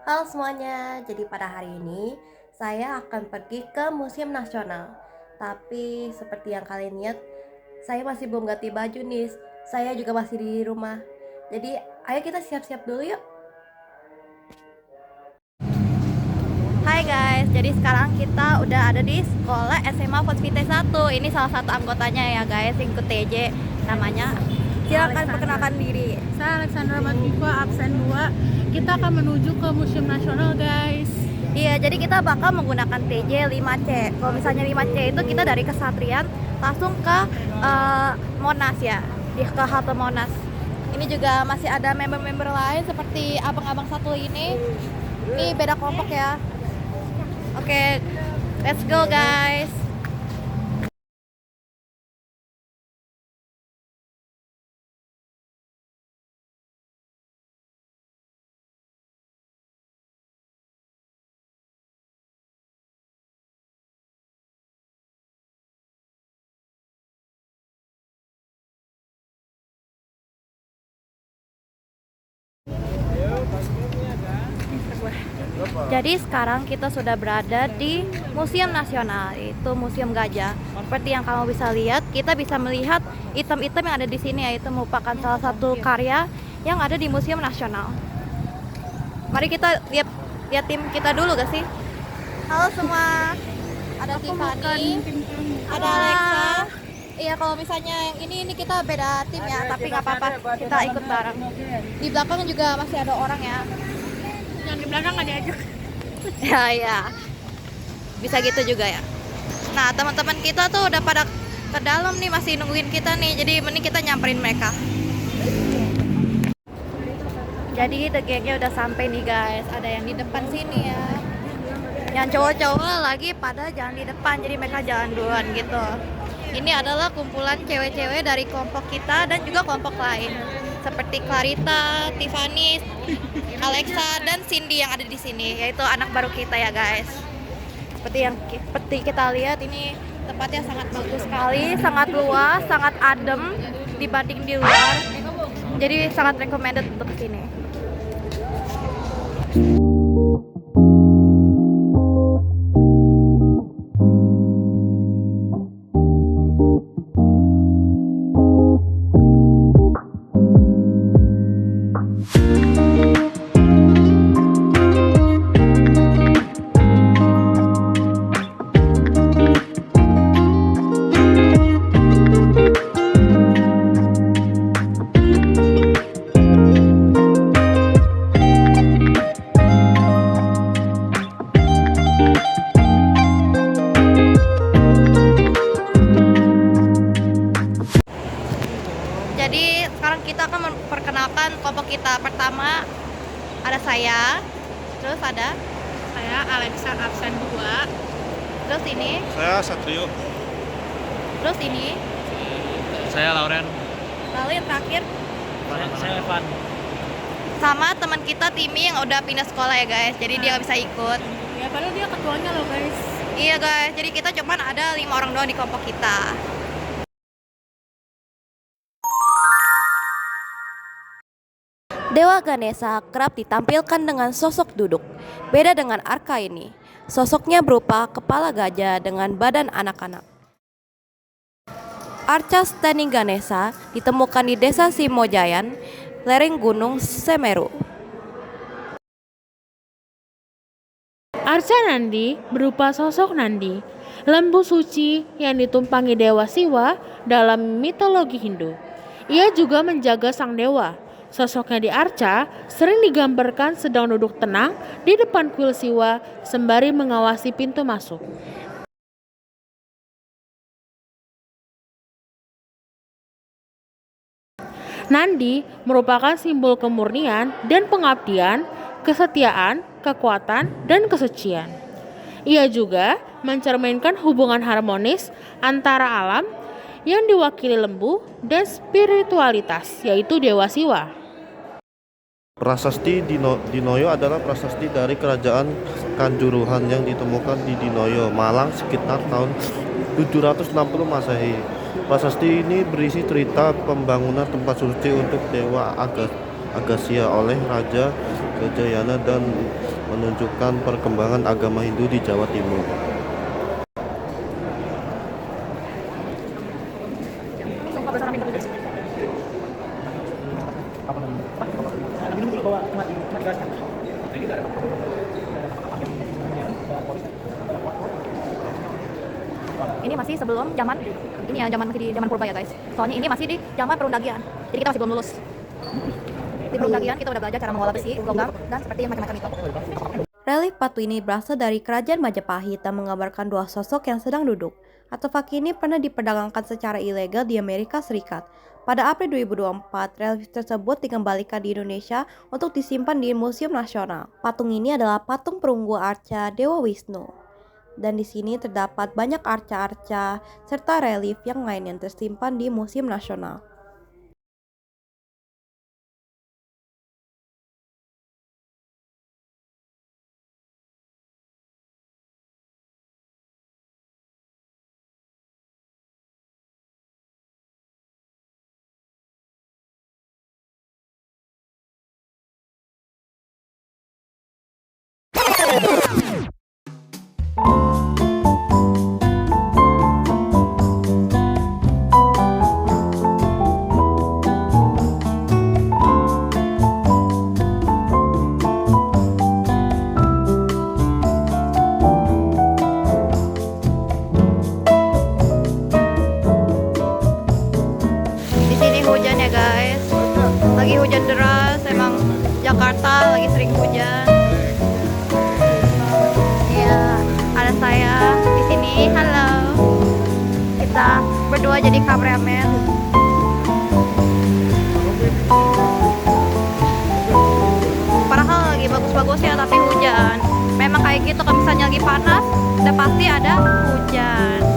Halo semuanya, jadi pada hari ini saya akan pergi ke Museum Nasional. Tapi seperti yang kalian lihat, saya masih belum ganti baju nih. Saya juga masih di rumah. Jadi ayo kita siap-siap dulu yuk. Hai guys, jadi sekarang kita udah ada di sekolah SMA Fosvite 1. Ini salah satu anggotanya ya guys, ikut TJ namanya. Silakan perkenalkan diri. Saya Alexandra Matifa, absen 2. Kita akan menuju ke Museum Nasional, guys. Iya, jadi kita bakal menggunakan TJ 5C. Kalau misalnya 5C itu kita dari Kesatrian langsung ke Monas ya, ke halte Monas. Ini juga masih ada member-member lain seperti abang-abang satu ini. Ini beda kelompok ya. Oke, let's go guys. Jadi sekarang kita sudah berada di Museum Nasional, yaitu Museum Gajah. Seperti yang kamu bisa lihat, kita bisa melihat item-item yang ada di sini, yaitu merupakan salah satu karya yang ada di Museum Nasional. Mari kita lihat tim kita dulu gak sih? Halo semua, ada Tiffany, ada Alexa. Iya, kalau misalnya yang ini kita beda tim ya, tapi nggak apa-apa, kita ikut bareng. Di belakang juga masih ada orang ya. Yang di belakang nggak diajak. Ya, bisa gitu juga ya. Nah, teman-teman kita tuh udah pada ke dalam nih, masih nungguin kita nih. Jadi mending kita nyamperin mereka. Jadi the gangnya udah sampai nih guys. Ada yang di depan sini ya. Yang cowok-cowok lagi pada jalan di depan, jadi mereka jalan duluan gitu. Ini adalah kumpulan cewek-cewek dari kelompok kita dan juga kelompok lain, seperti Clarita, Tiffany, Alexa, dan Cindy yang ada di sini, yaitu anak baru kita ya guys. Seperti kita lihat, ini tempatnya sangat bagus sekali, sangat luas, sangat adem dibanding di luar. Jadi sangat recommended untuk kesini. Jadi sekarang kita akan memperkenalkan kelompok kita. Pertama ada saya, terus ada Saya Alexa, absen 2. terus ini, Saya Satrio. terus ini, Saya Lauren. lalu yang terakhir Saya Evan. sama teman kita Timi yang udah pindah sekolah ya guys. Jadi dia nggak bisa ikut. Ya, padahal dia ketuanya loh, guys. Iya guys, jadi kita cuman ada 5 orang doang di kelompok kita. Dewa Ganesha kerap ditampilkan dengan sosok duduk. Beda dengan Arka ini, sosoknya berupa kepala gajah dengan badan anak-anak. Arca Standing Ganesha ditemukan di Desa Simojayan, lereng Gunung Semeru. Arca Nandi berupa sosok Nandi, lembu suci yang ditumpangi Dewa Siwa dalam mitologi Hindu. Ia juga menjaga sang dewa. Sosoknya di Arca sering digambarkan sedang duduk tenang di depan kuil Siwa sembari mengawasi pintu masuk. Nandi merupakan simbol kemurnian dan pengabdian, kesetiaan, kekuatan, dan kesucian. Ia juga mencerminkan hubungan harmonis antara alam yang diwakili lembu dan spiritualitas, yaitu Dewa Siwa. Prasasti Dinoyo adalah prasasti dari kerajaan Kanjuruhan yang ditemukan di Dinoyo, Malang sekitar tahun 760 Masehi. Prasasti ini berisi cerita pembangunan tempat suci untuk Dewa Agasya oleh Raja Gajayana dan menunjukkan perkembangan agama Hindu di Jawa Timur. Ini masih sebelum zaman ini ya, zaman purba ya guys. Soalnya ini masih di zaman perundagian. Jadi kita masih belum lulus. Di perundagian kita udah belajar cara mengolah besi, logam, dan seperti yang macam-macam itu. Relief patung ini berasal dari kerajaan Majapahit dan menggambarkan dua sosok yang sedang duduk. Artefak ini pernah diperdagangkan secara ilegal di Amerika Serikat. Pada April 2024, relief tersebut dikembalikan di Indonesia untuk disimpan di Museum Nasional. Patung ini adalah patung perunggu arca Dewa Wisnu. Dan di sini terdapat banyak arca-arca serta relief yang lain yang tersimpan di Museum Nasional. Di sini hujan ya guys. Lagi hujan deras, emang Jakarta lagi sering hujan. Iya, ada saya di sini. Halo. Kita berdua jadi kameramen. Padahal lagi bagus-bagus ya, tapi hujan. Memang kayak gitu, kalau misalnya lagi panas, udah pasti ada hujan.